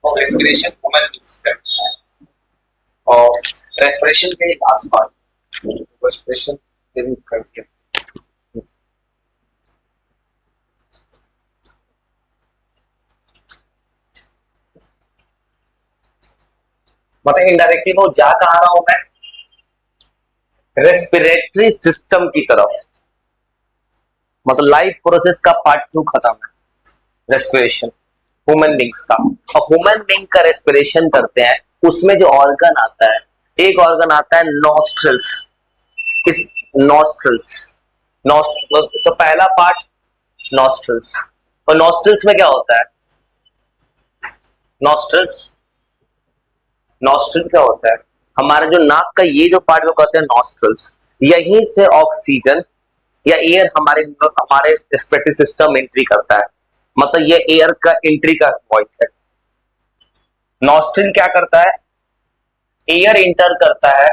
और respiration human beings करते हैं। और रेस्पिरेशन के लास्ट पार्ट रेस्पिरेशन करते हैं। मतलब इनडायरेक्टली वो जा कहा रहा हूं मैं, रेस्पिरेटरी सिस्टम की तरफ। मतलब लाइफ प्रोसेस का पार्ट 2 खत्म है, रेस्पिरेशन ह्यूमन बींग्स का। और ह्यूमन बींग का रेस्पिरेशन करते हैं, उसमें जो ऑर्गन आता है, एक ऑर्गन आता है नॉस्ट्रल्स। इस नॉस्ट्रल्स तो पहला पार्ट नॉस्ट्रल्स। और नॉस्ट्रल्स में क्या होता है? नॉस्ट्रल्स नॉस्ट्रल क्या होता है? हमारा जो नाक का ये जो पार्ट जो कहते हैं नॉस्ट्रल्स, यहीं से ऑक्सीजन या एयर हमारे हमारे रेस्पिरेटरी सिस्टम एंट्री करता है। मतलब ये एयर का एंट्री का पॉइंट है। नॉस्ट्रल क्या करता है? एयर इंटर करता है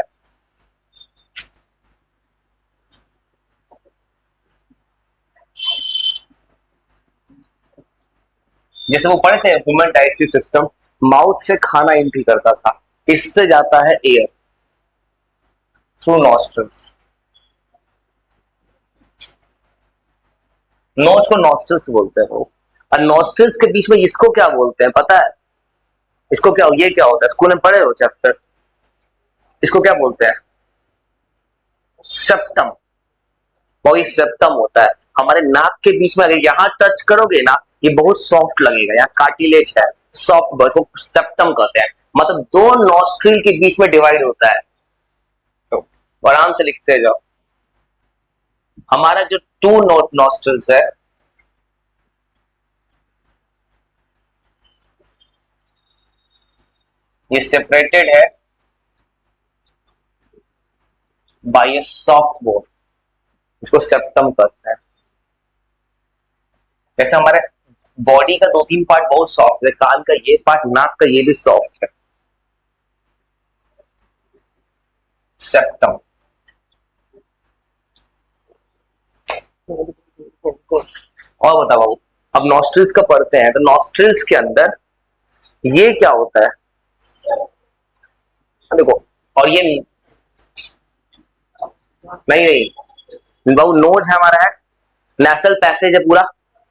जैसे वो पढ़े थे ह्यूमन डाइजेस्टिव सिस्टम, माउथ से खाना एंट्री करता था, इससे जाता है एयर थ्रू नॉस्ट्रल्स। नोज को नॉस्ट्रल्स बोलते हैं वो। और नॉस्ट्रल्स के बीच में इसको क्या बोलते हैं पता है? इसको क्या, ये क्या होता है? स्कूल में पढ़े हो चैप्टर, इसको क्या बोलते हैं? सेप्टम। वही सेप्टम होता है। हमारे नाक के बीच में अगर यहां टच करोगे ना, ये बहुत सॉफ्ट लगेगा, यहाँ कार्टिलेज है, सॉफ्ट बर्ड, वो सेप्टम कहते हैं। मतलब दो नॉस्ट्रिल के बीच में डिवाइड होता है। तो आराम से लिखते जाओ। हमारा जो टू नॉस्ट्रिल्स है, ये सेपरेटेड है बाय ए सॉफ्ट बोन, इसको सेप्टम कहते हैं। जैसे हमारे बॉडी का 2-3 पार्ट बहुत सॉफ्ट है, कान का ये पार्ट, नाक का ये भी सॉफ्ट है, सेप्टम। और बता बाबू, अब नॉस्ट्रिल्स का पढ़ते हैं, तो नॉस्ट्रिल्स के अंदर ये क्या होता है देखो। और ये नहीं नहीं बाबू, नोज है हमारा, है नेशनल पैसेज है पूरा,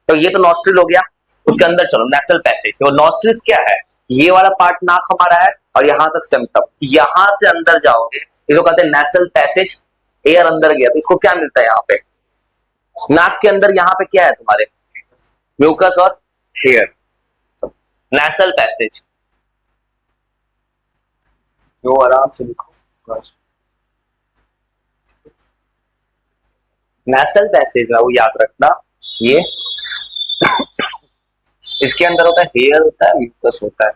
तो ये तो नॉस्ट्रिल हो गया। उसके अंदर चलो नेशनल पैसेज, तो नॉस्ट्रिल्स क्या है? ये वाला पार्ट नाक हमारा है, और यहां तक सेप्टम। यहां से अंदर जाओगे, इसको कहते हैं नेशनल पैसेज। एयर अंदर गया तो इसको क्या मिलता है? यहाँ पे नाक के अंदर यहाँ पे क्या है तुम्हारे? म्यूकस और हेयर, नेशनल पैसेज। जो आराम से लिखो, नेशनल पैसेज है वो याद रखना। ये इसके अंदर होता है हेयर, होता है म्यूकस होता है।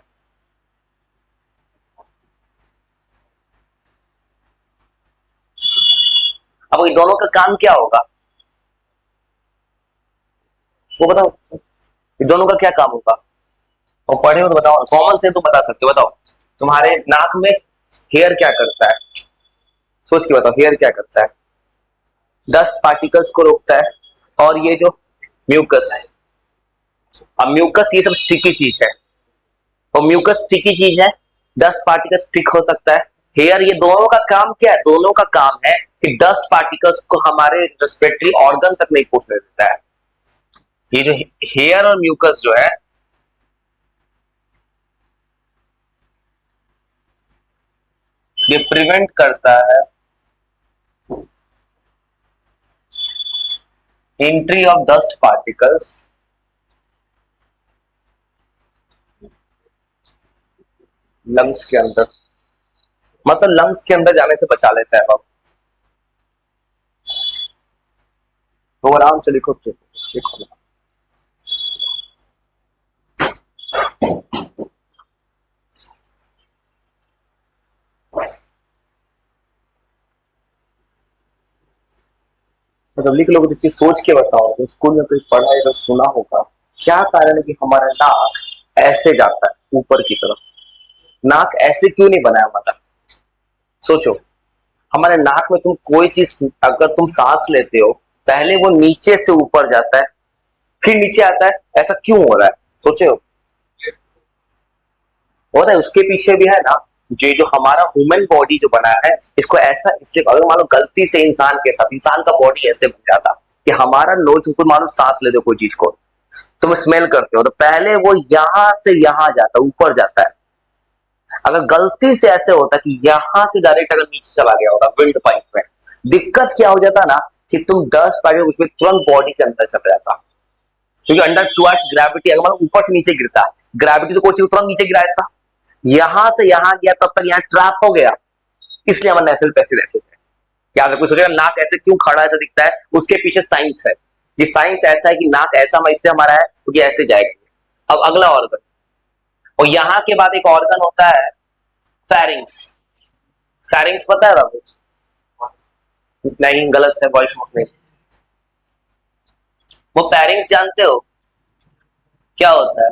अब ये दोनों का काम क्या होगा वो बताओ? ये दोनों का क्या काम होगा वो पढ़े हो तो बताओ, कॉमन से तो बता सकते हो। बताओ तुम्हारे नाक में हेयर क्या करता है? सोच के बताओ, हेयर क्या करता है? डस्ट पार्टिकल्स को रोकता है। और ये जो म्यूकस, अब म्यूकस ये सब स्टिकी चीज है, तो म्यूकस स्टिकी चीज है, डस्ट पार्टिकल स्टिक हो सकता है। हेयर, ये दोनों का काम क्या है? दोनों का काम है कि डस्ट पार्टिकल्स को हमारे रेस्पिरेटरी ऑर्गन तक नहीं पहुंचने देता है। ये जो हेयर और म्यूकस जो है, ये प्रिवेंट करता है entry of dust particles lungs के अंदर। मतलब लंग्स के अंदर जाने से बचा लेता है। अब तो आराम से लिखो, लिखो। मतलब लिख लोगे तो चीज सोच के बताओ, तो स्कूल में कोई पढ़ा है तो सुना होगा। क्या कारण है कि हमारा नाक ऐसे जाता है ऊपर की तरफ? नाक ऐसे क्यों नहीं बनाया हमारा? सोचो, हमारे नाक में तुम कोई चीज अगर तुम सांस लेते हो, पहले वो नीचे से ऊपर जाता है, फिर नीचे आता है, ऐसा क्यों हो रहा है? सोचे हो? और उसके पीछे भी है ना, जो हमारा ह्यूमन बॉडी जो बना है, इसको ऐसा, इससे अगर मान लो गलती से इंसान के साथ, इंसान का बॉडी ऐसे बन जाता कि हमारा नोज, मान लो सांस लेते हो कोई चीज को, तुम स्मेल करते हो तो पहले वो यहां से यहां जाता है, ऊपर जाता है। अगर गलती से ऐसे होता कि यहां से डायरेक्ट अगर नीचे चला गया होता विंड पाइप में, दिक्कत क्या हो जाता ना कि तुम 10 पैकेट उसमें तुरंत बॉडी के अंदर चला जाता, क्योंकि अंडर टूवर्ड्स ग्रेविटी, अगर मतलब ऊपर से नीचे गिरता, ग्रेविटी तो कोई चीज तुरंत नीचे गिरा देता, यहां से यहां गया तब तक यहाँ ट्रैप हो गया। इसलिए हमारा नेशनल पैसिव ऐसे है। याद रखो, सोचेगा नाक ऐसे क्यों खड़ा ऐसा दिखता है, उसके पीछे साइंस है। ये साइंस ऐसा है कि नाक ऐसा इसलिए हमारा है क्योंकि ऐसे जाएगा। अब अगला ऑर्गन, और यहां के बाद एक ऑर्गन होता है फेरिंग्स। फेरिंग्स पता है बाबू? नहीं, गलत है, वॉइस में। वो फेरिंग्स जानते हो क्या होता है?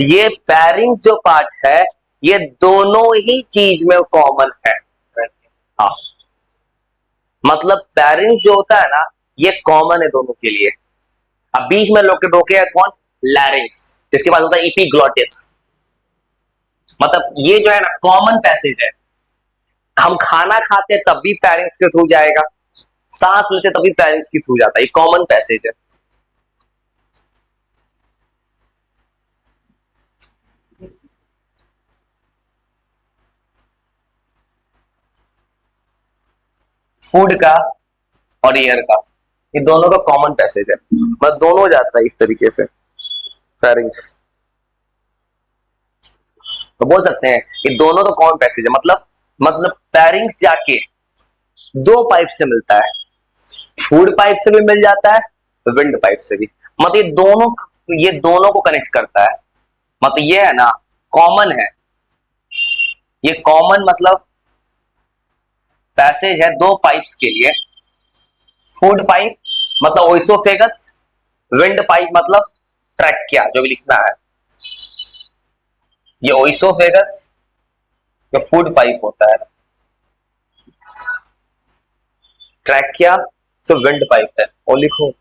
ये फेरिंग्स जो पार्ट है, ये दोनों ही चीज में कॉमन है। हाँ, मतलब फेरिंग्स जो होता है ना, ये कॉमन है दोनों के लिए। अब बीच में लोग रोके है कौन? लैरिंग्स। इसके बाद होता है इपीग्लॉटिस। मतलब ये जो है ना कॉमन पैसेज है। हम खाना खाते तब भी फेरिंग्स के थ्रू जाएगा, सांस लेते तभी फेरिंग्स के थ्रू जाता है, ये कॉमन पैसेज है। फूड का और एयर का, ये दोनों का कॉमन पैसेज है, मतलब दोनों जाता है इस तरीके से फेरिंग्स। तो बोल सकते हैं कि दोनों तो कॉमन पैसेज है, मतलब फेरिंग्स जाके दो पाइप से मिलता है, फूड पाइप से भी मिल जाता है, विंड पाइप से भी। मतलब ये दोनों को कनेक्ट करता है। मतलब ये है ना कॉमन है, ये कॉमन मतलब पैसेज है दो पाइप्स के लिए। फूड पाइप मतलब ओइसोफेगस, विंड पाइप मतलब ट्रैकिया, जो भी लिखना है। ये ओइसोफेगस या फूड पाइप होता है, ट्रैकिया जो विंड पाइप है, और लिखो।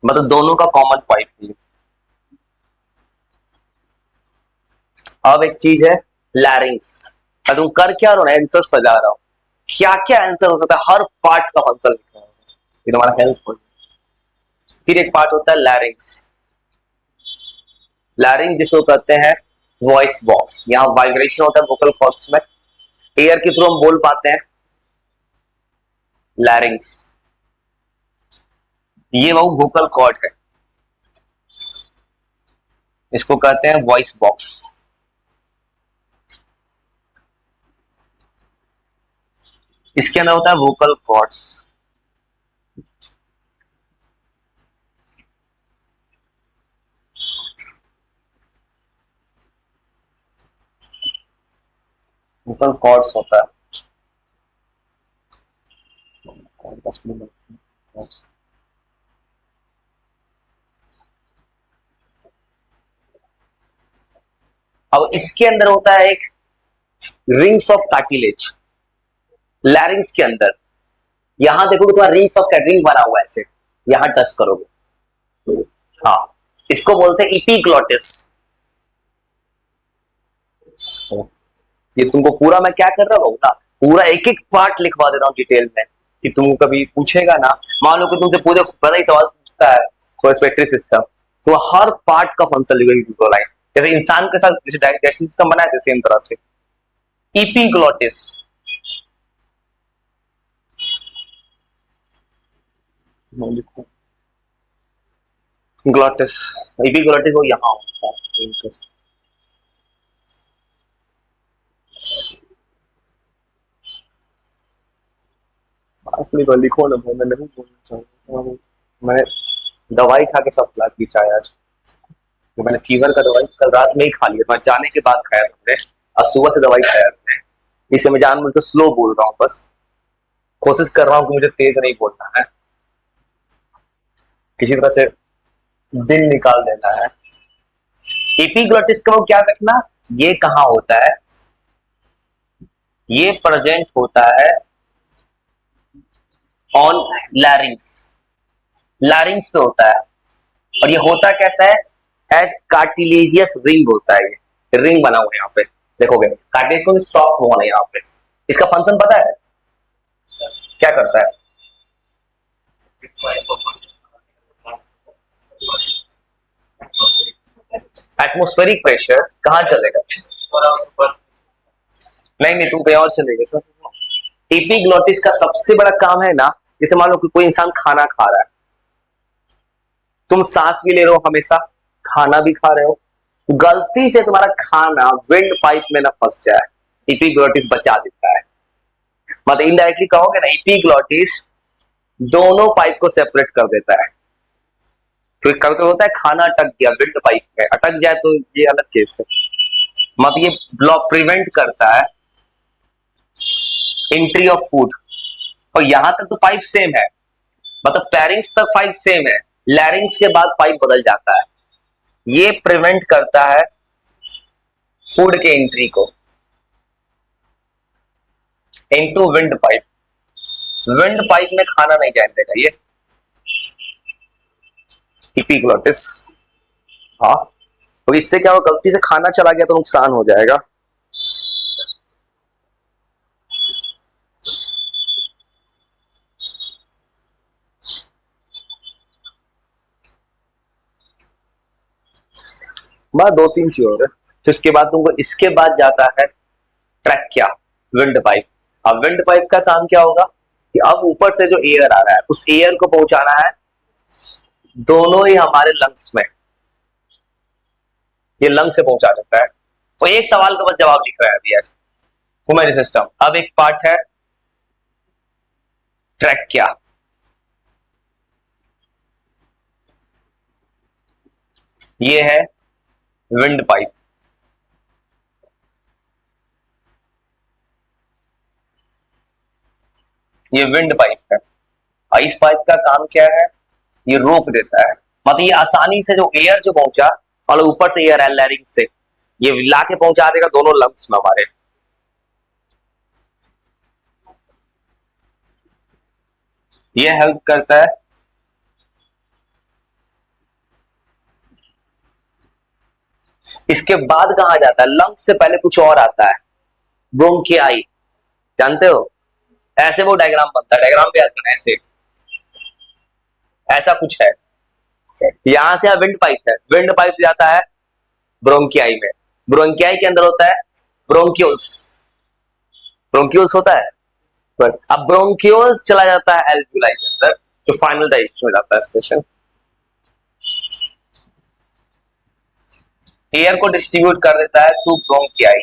मतलब दोनों का कॉमन पाइप है। अब एक चीज है लैरिंग्स। अब तुम कर क्या रहो ना, आंसर सजा रहा हूं, क्या क्या आंसर हो सकता है, हर पार्ट का आंसर लिख रहा हूं, ये तुम्हारा हेल्पफुल। फिर एक पार्ट होता है लैरिंग्स। लैरिंग जिसको कहते हैं वॉइस बॉक्स, यहाँ वाइब्रेशन होता है वोकल कॉर्ड्स में, एयर के थ्रू हम बोल पाते हैं। लैरिंग्स ये वो वोकल कॉर्ड है, इसको कहते हैं वॉइस बॉक्स। इसके अंदर होता है वोकल कॉर्ड्स। वोकल कॉर्ड्स होता है। अब इसके अंदर होता है एक रिंग्स ऑफ कार्टिलेज। लैरिंग्स के अंदर यहां देखोगे तुम्हारा रिंग्स ऑफ रिंग बना हुआ है ऐसे, यहां टच करोगे। हाँ, इसको बोलते हैं इपीग्लॉटिस। ये तुमको पूरा मैं क्या कर रहा हूँ ना, पूरा एक एक पार्ट लिखवा दे रहा हूँ डिटेल में, कि तुम कभी पूछेगा ना, मान लो कि तुमसे पूरे पता ही सवाल पूछता है रेस्पिरेटरी सिस्टम, तो हर पार्ट का फंक्शन लिखेगी लाइन। जैसे इंसान के साथ जैसे डाइजेशन सिस्टम बना है सेम तरह से इपीग्लॉटिस। ग्लॉटिस, इपीग्लॉटिस वो यहाँ होता है। असली तो लिखो ना, मैं नहीं बोलना चाहूंगा। मैं दवाई खा के सब क्लास की चाय आज, तो मैंने फीवर का दवाई कल रात में ही खा लिया था, जाने के बाद खाया हमने, आज सुबह से दवाई खाया हमने। इसे मैं जान मुझे स्लो बोल रहा हूँ, बस कोशिश कर रहा हूँ कि मुझे तेज नहीं बोलना है, किसी तरह से दिन निकाल देना है। एपिग्लोटिस को क्या रखना, ये कहाँ होता है, ये प्रेजेंट होता है ऑन लैरिंग्स, लैरिंग्स पे होता है। और ये होता कैसा है? एज कार्टिलेजियस रिंग होता है, ये रिंग बना हुआ है यहाँ पे, देखोगे कार्टिलेज को सॉफ्ट बोन है यहाँ पे। इसका फंक्शन पता है क्या करता है? एटमोस्फेरिक प्रेशर कहाँ चलेगा? नहीं नहीं, तुम कहीं और चलेगा। एपिग्लोटिस का सबसे बड़ा काम है ना, जैसे मान लो कि कोई इंसान खाना खा रहा है, तुम सांस भी ले रहे हो हमेशा, खाना भी खा रहे हो, गलती से तुम्हारा खाना विंड पाइप में ना फंस जाए, एपिग्लोटिस बचा देता है। मतलब इनडायरेक्टली कहोगे ना, एपिग्लोटिस दोनों पाइप को सेपरेट कर देता है। तो कभी कभी होता है खाना अटक गया विंड पाइप में, अटक जाए तो ये अलग केस है। मतलब ये ब्लॉक प्रिवेंट करता है एंट्री ऑफ फूड। और यहां तक तो पाइप सेम है, मतलब पैरिंग्स तक पाइप सेम है, लैरिंग्स के बाद पाइप बदल जाता है। ये प्रिवेंट करता है फूड के एंट्री को into wind pipe. Wind pipe में खाना नहीं जाने देगा ये एपिग्लोटिस। हाँ, तो इससे क्या हो, गलती से खाना चला गया तो नुकसान हो जाएगा। बस दो तीन चीज और है। फिर उसके बाद तुमको इसके बाद जाता है ट्रैकिया, विंड पाइप। अब विंड पाइप का काम क्या होगा कि अब ऊपर से जो एयर आ रहा है उस एयर को पहुंचाना है दोनों ही हमारे लंग्स में, ये लंग से पहुंचा देता है। तो एक सवाल का बस जवाब लिख रहा है अभी ऐसे ह्यूमन सिस्टम। अब एक पार्ट है ट्रैकिया, ये है विंड पाइप, ये विंड पाइप है। और इस पाइप का काम क्या है? ये रोक देता है, मतलब ये आसानी से जो एयर जो पहुंचा और ऊपर से एयर है लैरिंग से, ये लाके पहुंचा देगा दोनों लंग्स में हमारे। ये हेल्प करता है इसके बाद कहा जाता है, लंग्स से पहले कुछ और आता है, ब्रोंकियाई, जानते हो? ऐसे वो डायग्राम बनता है, डायग्राम पे याद करना, ऐसे ऐसा कुछ है। यहां से विंड पाइप है, विंड पाइप से जाता है ब्रोंकियाई में, ब्रोंकियाई के अंदर होता है ब्रोंक्यूल्स, ब्रोंक्यूल्स होता है। पर अब ब्रोंक्यूल्स चला जाता है एल्वियोलाई के अंदर, जो फाइनल डायरेक्शन में जाता है स्टेशन, एयर को डिस्ट्रीब्यूट कर देता है थ्रू ब्रोंकियाई।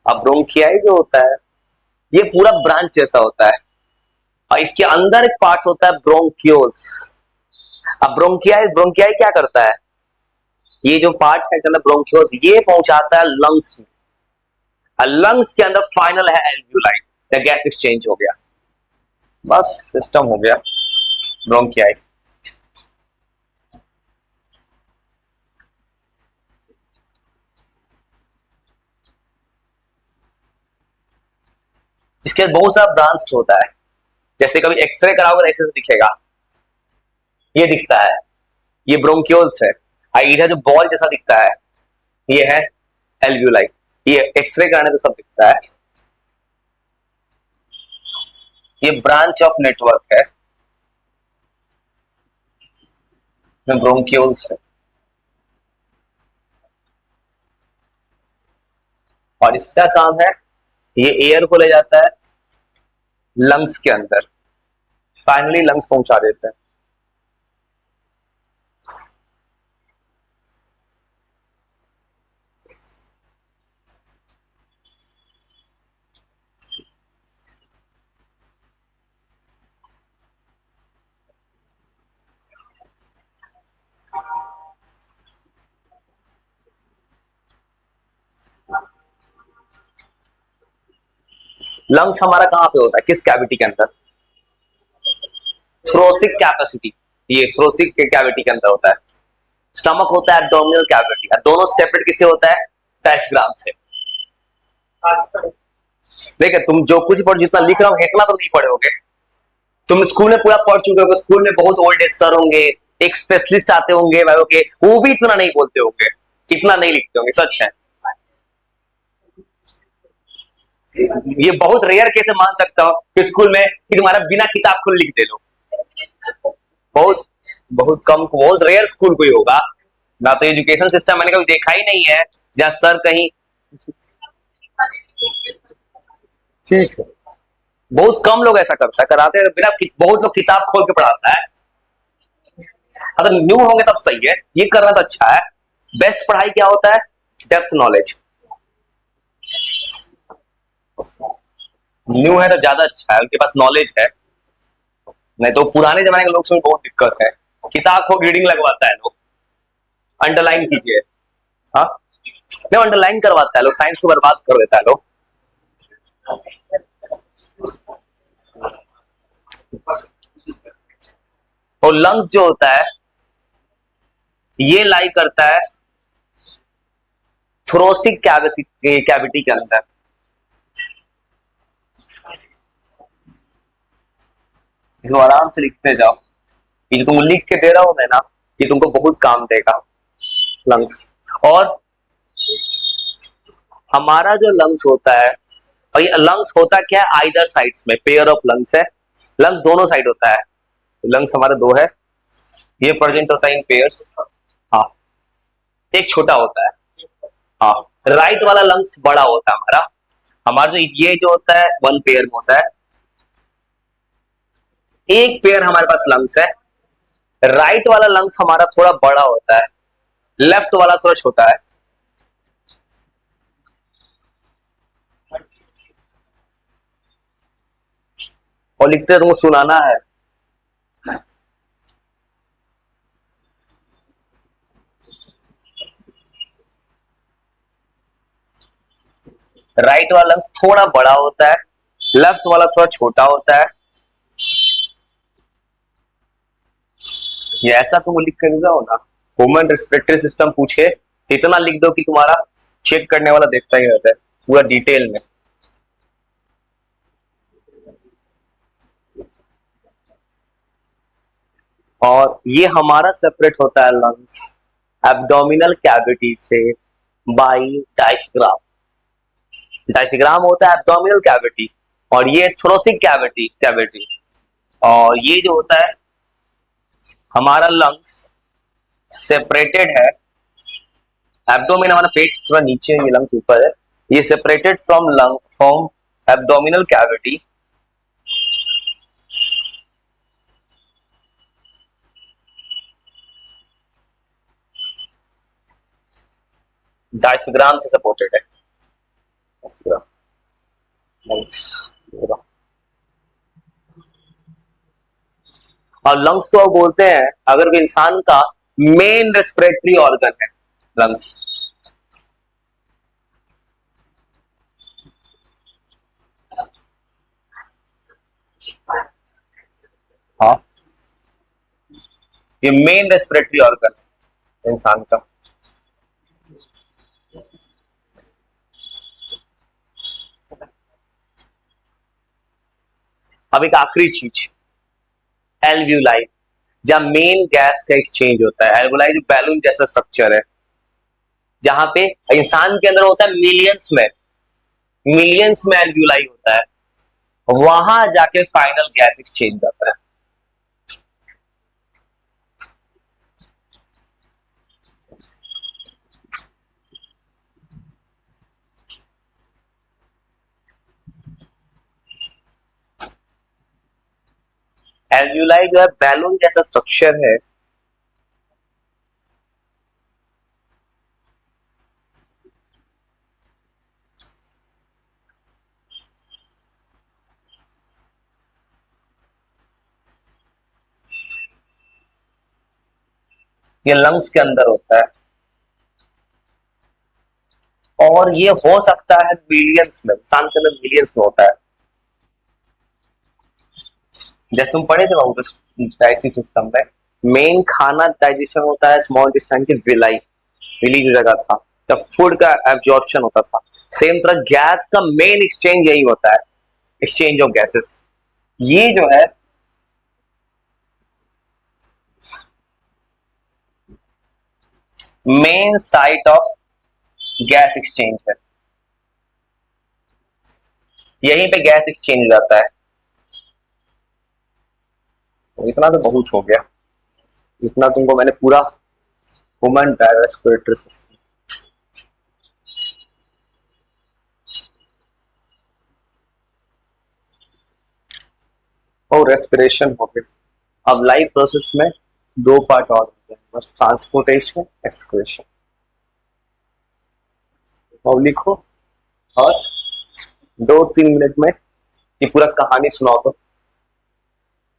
अब ब्रोंकियाई जो होता है ये पूरा ब्रांच जैसा होता है, और इसके अंदर एक पार्ट होता है ब्रोंक्यूल्स। अब ब्रोंकियाई, ब्रोंकियाई क्या करता है? ये जो पार्ट है ब्रोंक्यूल्स, ये पहुंचाता है लंग्स में, और लंग्स के अंदर फाइनल है एल्वियोलाई, गैस एक्सचेंज हो गया, बस सिस्टम हो गया ब्रोंकियाई। इसके बहुत सारा ब्रांच होता है, जैसे कभी एक्सरे कराओगे ऐसे से दिखेगा, ये दिखता है, ये ब्रोंक्यूल्स है। इधर जो बॉल जैसा दिखता है ये है एल्वियोलाई, ये एक्सरे कराने तो सब दिखता है। ये ब्रांच ऑफ नेटवर्क है ब्रोंक्यूल्स है, और इसका काम है ये एयर को ले जाता है लंग्स के अंदर, फाइनली लंग्स पहुंचा देता है। लंग्स हमारा कहां पे होता है, किस कैविटी के अंदर? थ्रोसिक कैपेसिटी, ये थ्रोसिक के कैविटी के अंदर होता है। स्टमक होता है एब्डोमिनल कैविटी, दोनों सेपरेट किससे होता है? डायफ्राम से। देखिए तुम जो कुछ पढ़ जितना लिख रहा हूँ इतना तो नहीं पढ़े होगे। तुम स्कूल में पूरा पढ़ चुके होगे, स्कूल में बहुत ओल्ड एज सर होंगे, एक स्पेशलिस्ट आते होंगे भाई के, वो भी इतना नहीं बोलते होंगे, इतना नहीं लिखते होंगे, सच है। ये बहुत रेयर केस है, मान सकता हूँ कि स्कूल में कि तुम्हारा बिना किताब खुद लिख दे लो। बहुत बहुत कम, बहुत रेयर स्कूल कोई होगा ना, तो एजुकेशन सिस्टम मैंने कभी देखा ही नहीं है जहां सर कहीं। ठीक है, बहुत कम लोग ऐसा करता है, कराते हैं बिना बहुत लोग किताब खोल के पढ़ाता है। अगर न्यू होंगे तब सही है, ये करना तो अच्छा है। बेस्ट पढ़ाई क्या होता है? Depth knowledge. न्यू है तो ज्यादा अच्छा है, उनके पास नॉलेज है। नहीं तो पुराने जमाने के लोग से बहुत दिक्कत है, किताब को रीडिंग लगवाता है लोग, अंडरलाइन कीजिए। हाँ, नहीं अंडरलाइन करवाता है लोग, साइंस को बर्बाद कर देता है लोग। और लंग्स जो होता है ये लाई करता है थोरोसिक कैविटी के अंदर। इसको आराम से लिखते जाओ, ये जो तुम लिख के दे रहा हो मैं ना, ये तुमको बहुत काम देगा। लंग्स, और हमारा जो लंग्स होता है, और ये लंग्स होता क्या है, आइदर साइड्स में पेयर ऑफ लंग्स है। लंग्स दोनों साइड होता है, लंग्स हमारे दो है, ये प्रेजेंट होता है इन पेयर्स। हाँ, एक छोटा होता है। हाँ, राइट वाला लंग्स बड़ा होता है हमारा। हमारा जो ये जो होता है वन पेयर में होता है, एक पेयर हमारे पास लंग्स है। राइट वाला लंग्स हमारा थोड़ा बड़ा होता है, लेफ्ट वाला थोड़ा छोटा है। और लिखते तुमको सुनाना है। राइट वाला लंग्स थोड़ा बड़ा होता है, लेफ्ट वाला थोड़ा छोटा होता है। ये ऐसा तुम लिख कर जाओ ना, ह्यूमन रेस्पिरेटरी सिस्टम पूछे इतना लिख दो कि तुम्हारा चेक करने वाला देखता ही रहता है पूरा डिटेल में। और ये हमारा सेपरेट होता है लंग्स एब्डोमिनल कैविटी से बाई डायफ्राम। डायफ्राम होता है एब्डोमिनल कैविटी, और ये थोरोसिक कैविटी कैविटी। और ये जो होता है हमारा लंग्स सेपरेटेड है, एब्डोमेन हमारा पेट थोड़ा नीचे है, ये लंग्स ऊपर है। ये separated from lung from abdominal cavity diaphragm से सपोर्टेड है। और लंग्स को बोलते हैं, अगर इंसान का मेन रेस्पिरेटरी ऑर्गन है लंग्स। हाँ, ये मेन रेस्पिरेटरी ऑर्गन इंसान का। अब एक आखिरी चीज, एल्व्यूलाई, जहां मेन गैस का एक्सचेंज होता है। एल्वुलाई जो बैलून जैसा स्ट्रक्चर है, जहां पे इंसान के अंदर होता है मिलियंस में एल्वुलाई होता है, वहां जाके फाइनल गैस एक्सचेंज होता है। एल्वुलाई जो है बैलून जैसा स्ट्रक्चर है, ये लंग्स के अंदर होता है, और ये हो सकता है मिलियंस में, इंसान के अंदर मिलियंस में होता है। जैसे तुम पढ़े थे डाइजेस्टिव सिस्टम में, मेन खाना डाइजेशन होता है स्मॉल इंटेस्टाइन के विलाई, विली जो जगह था, जब फूड का एब्जॉर्प्शन होता था, सेम तरह गैस का मेन एक्सचेंज यही होता है, एक्सचेंज ऑफ गैसेस। ये जो है main site of gas exchange है, यहीं पे गैस एक्सचेंज हो जाता है। तो इतना तो बहुत हो गया, इतना तुमको मैंने पूरा ह्यूमन रेस्पिरेटरी सिस्टम। और रेस्पिरेशन हो गया। अब लाइफ प्रोसेस में दो पार्ट और होते हैं, बस ट्रांसपोर्टेशन, एक्सक्रेशन। अब लिखो और 2-3 मिनट में ये पूरा कहानी सुनाओ, तो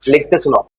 लिखते सुनाओ।